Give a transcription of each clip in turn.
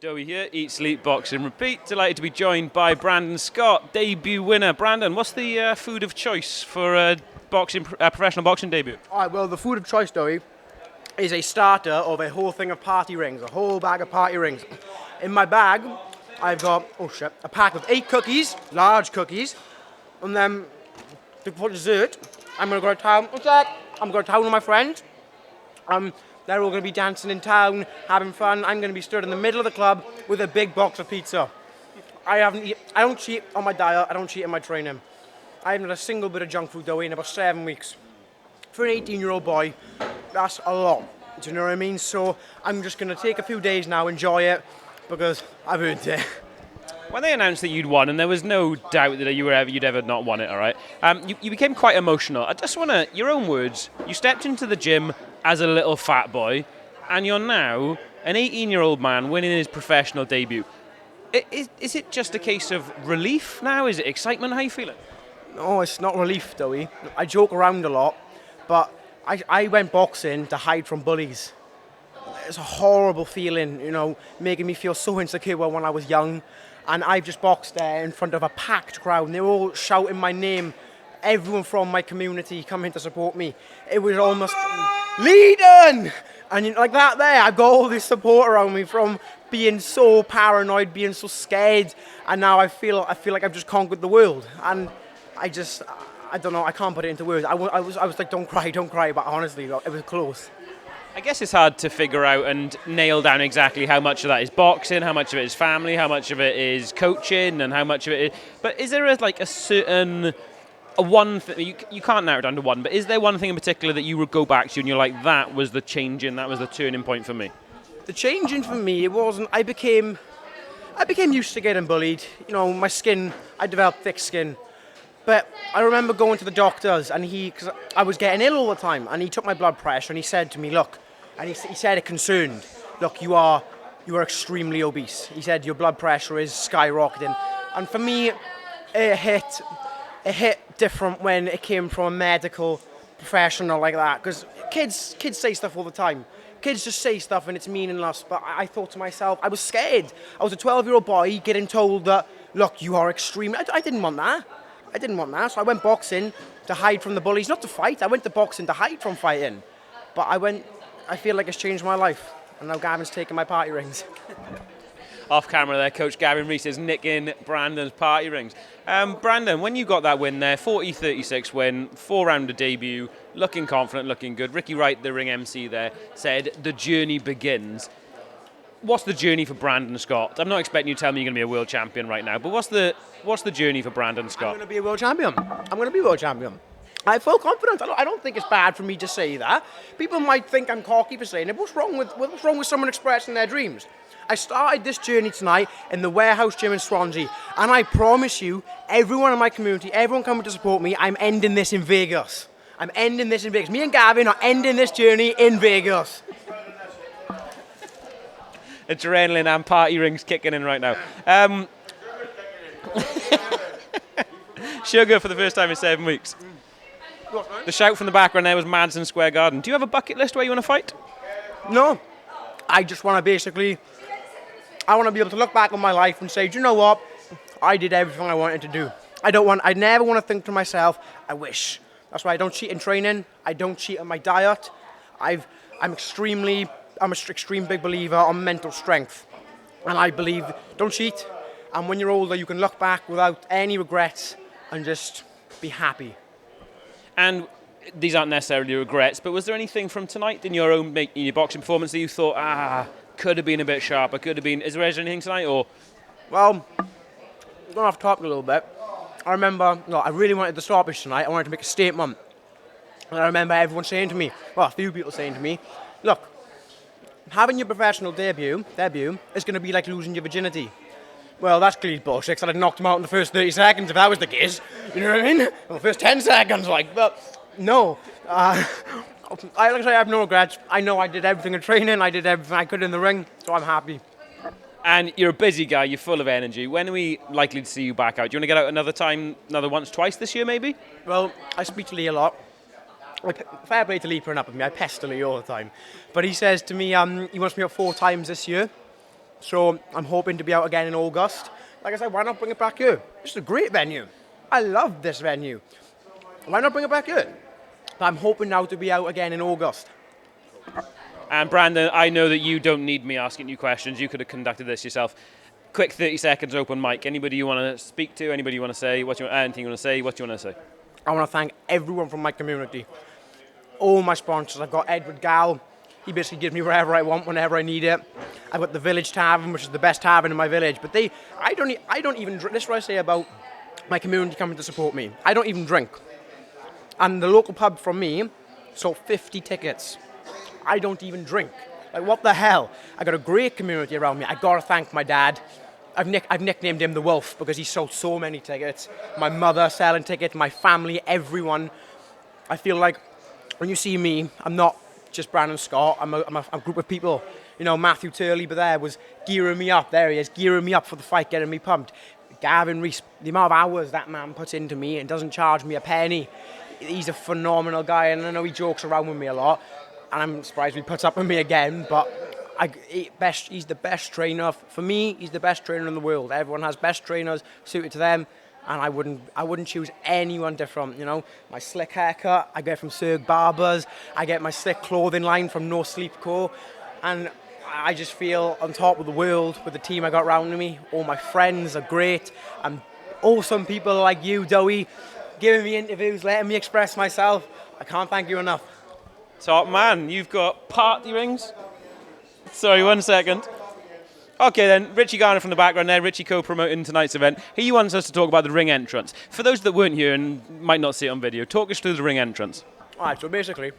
Dowie here, Eat, Sleep, Boxing, Repeat. Delighted to be joined by Brandon Scott, debut winner. Brandon, what's the food of choice for a professional boxing debut? All right, well, the food of choice, Dowie, is a starter of a whole thing of party rings, a whole bag of party rings. In my bag, I've got, a pack of 8 cookies, large cookies, and then for dessert, I'm going to go to town. What's that? I'm going to town with my friends. They're all going to be dancing in town, having fun. I'm going to be stood in the middle of the club with a big box of pizza. I don't cheat on my diet. I don't cheat on my training. I haven't had a single bit of junk food, Dowie, in about 7 weeks. For an 18-year-old boy, that's a lot. Do you know what I mean? So I'm just going to take a few days now, enjoy it, because I've earned it. When they announced that you'd won, and there was no doubt that you'd ever not won it, all right? You became quite emotional. I just want to, your own words, you stepped into the gym as a little fat boy, and you're now an 18-year-old man winning his professional debut. Is it just a case of relief now? Is it excitement? How are you feeling? No, it's not relief, Dowie. I joke around a lot, but I went boxing to hide from bullies. It's a horrible feeling, you know, making me feel so insecure when I was young. And I've just boxed there in front of a packed crowd, and they were all shouting my name. Everyone from my community coming to support me. It was almost Leiden! And like that there, I've got all this support around me from being so paranoid, being so scared, and now I feel like I've just conquered the world. And I don't know, I can't put it into words. I was like, don't cry, but honestly, it was close. I guess it's hard to figure out and nail down exactly how much of that is boxing, how much of it is family, how much of it is coaching, and how much of it is... But is there a certain... one thing, you can't narrow it down to one, but is there one thing in particular that you would go back to and you're like, that was the turning point for me? The changing for me, it wasn't... I became used to getting bullied. You know, my skin, I developed thick skin. But I remember going to the doctors, and because I was getting ill all the time, and he took my blood pressure, and he said to me, look, and he said it concerned, look, you are extremely obese. He said your blood pressure is skyrocketing. And for me, it hit different when it came from a medical professional like that, because kids say stuff all the time. Kids just say stuff and it's meaningless, but I thought to myself, I was scared. I was a 12-year-old boy getting told that, look, you are extreme. I didn't want that. So I went boxing to hide from the bullies, not to fight. I went to boxing to hide from fighting. But I feel like it's changed my life. And now Gavin's taking my party rings. Off camera there, Coach Gavin Rees is nicking Brandon's party rings. Brandon, when you got that win there, 40-36 win, 4-rounder debut, looking confident, looking good. Ricky Wright, the ring MC there, said the journey begins. What's the journey for Brandon Scott? I'm not expecting you to tell me you're going to be a world champion right now, but what's the journey for Brandon Scott? I'm going to be a world champion. I have full confidence. I don't think it's bad for me to say that. People might think I'm cocky for saying it. What's wrong with someone expressing their dreams? I started this journey tonight in the Warehouse Gym in Swansea, and I promise you, everyone in my community, everyone coming to support me, I'm ending this in Vegas. Me and Gavin are ending this journey in Vegas. Adrenaline and party rings kicking in right now. Sugar for the first time in 7 weeks. The shout from the background there was Madison Square Garden. Do you have a bucket list where you want to fight? No. I just want to I want to be able to look back on my life and say, do you know what? I did everything I wanted to do. I never want to think to myself, I wish. That's why I don't cheat in training. I don't cheat on my diet. I'm an extreme big believer on mental strength. And I believe, don't cheat. And when you're older, you can look back without any regrets and just be happy. And these aren't necessarily regrets, but was there anything from tonight in your boxing performance that you thought, could have been a bit sharper, is there anything tonight, or? Well, going off topic a little bit, I remember, I really wanted the stoppage tonight. I wanted to make a statement. And I remember everyone saying to me, a few people saying to me, look, having your professional debut is going to be like losing your virginity. Well, that's clearly bullshit, because I'd knocked him out in the first 30 seconds if that was the case. You know what I mean? In the first 10 seconds, no. I have no regrets. I know I did everything in training, I did everything I could in the ring, so I'm happy. And you're a busy guy, you're full of energy. When are we likely to see you back out? Do you want to get out another once, twice this year, maybe? Well, I speak to Lee a lot. Fair play to Lee putting up with me. I pester Lee all the time. But he says to me, he wants me up 4 times this year. So I'm hoping to be out again in August. Like I said, why not bring it back here? This is a great venue. I love this venue. Why not bring it back here? But I'm hoping now to be out again in August. And Brandon, I know that you don't need me asking you questions. You could have conducted this yourself. Quick 30 seconds open mic. Anybody you want to speak to? Anybody you want to say? Anything you want to say? What do you want to say? I want to thank everyone from my community. All my sponsors. I've got Edward Gall. He basically gives me wherever I want, whenever I need it. I've got the Village Tavern, which is the best tavern in my village. But I don't even drink. This is what I say about my community coming to support me. I don't even drink. And the local pub from me sold 50 tickets. I don't even drink. Like, what the hell? I got a great community around me. I gotta thank my dad. I've nicknamed him the Wolf because he sold so many tickets. My mother selling tickets, my family, everyone. I feel like when you see me, I'm not just Brandon Scott. I'm a group of people. You know, Matthew Turley there was gearing me up. There he is, gearing me up for the fight, getting me pumped. Gavin Reese, the amount of hours that man puts into me and doesn't charge me a penny. He's a phenomenal guy, and I know he jokes around with me a lot. And I'm surprised he puts up with me again, but he's the best trainer. For me, he's the best trainer in the world. Everyone has best trainers suited to them, and I wouldn't choose anyone different, you know. My slick haircut, I get from Serg Barbers. I get my slick clothing line from No Sleep Co. And I just feel on top of the world with the team I got around me. All my friends are great, and awesome people like you, Dowie, giving me interviews, letting me express myself. I can't thank you enough. Top man, you've got party rings. Sorry, 1 second. Okay then, Richie Garner from the background there, Richie co-promoting tonight's event. He wants us to talk about the ring entrance. For those that weren't here and might not see it on video, talk us through the ring entrance. Alright, so basically,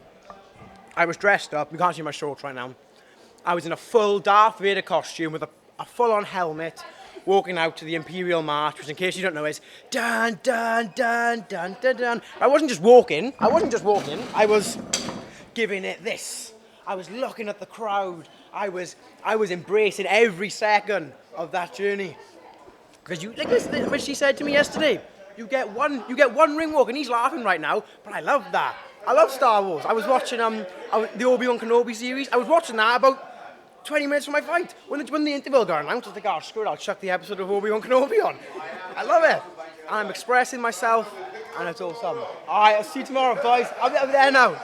I was dressed up, you can't see my shorts right now. I was in a full Darth Vader costume with a full-on helmet, walking out to the Imperial March, which in case you don't know is dun dun dun dun dun dun. I wasn't just walking, I was giving it this. I was looking at the crowd. I was embracing every second of that journey. Because like this, what she said to me yesterday, you get one ring walk, and he's laughing right now, but I love that. I love Star Wars. I was watching the Obi-Wan Kenobi series. I was watching that about 20 minutes from my fight. When the interval got announced, I was like, oh, screw it, I'll chuck the episode of Obi-Wan Kenobi on. I love it. And I'm expressing myself, and it's awesome. All right, I'll see you tomorrow, boys. I'll be there now.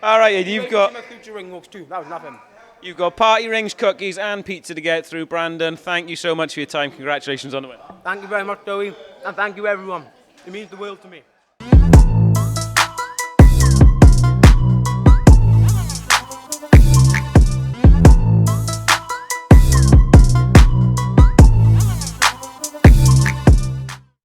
All right, you've got my future ring walks too. That was nothing. You've got party rings, cookies, and pizza to get through, Brandon. Thank you so much for your time. Congratulations on the win. Thank you very much, Dowie, and thank you everyone. It means the world to me.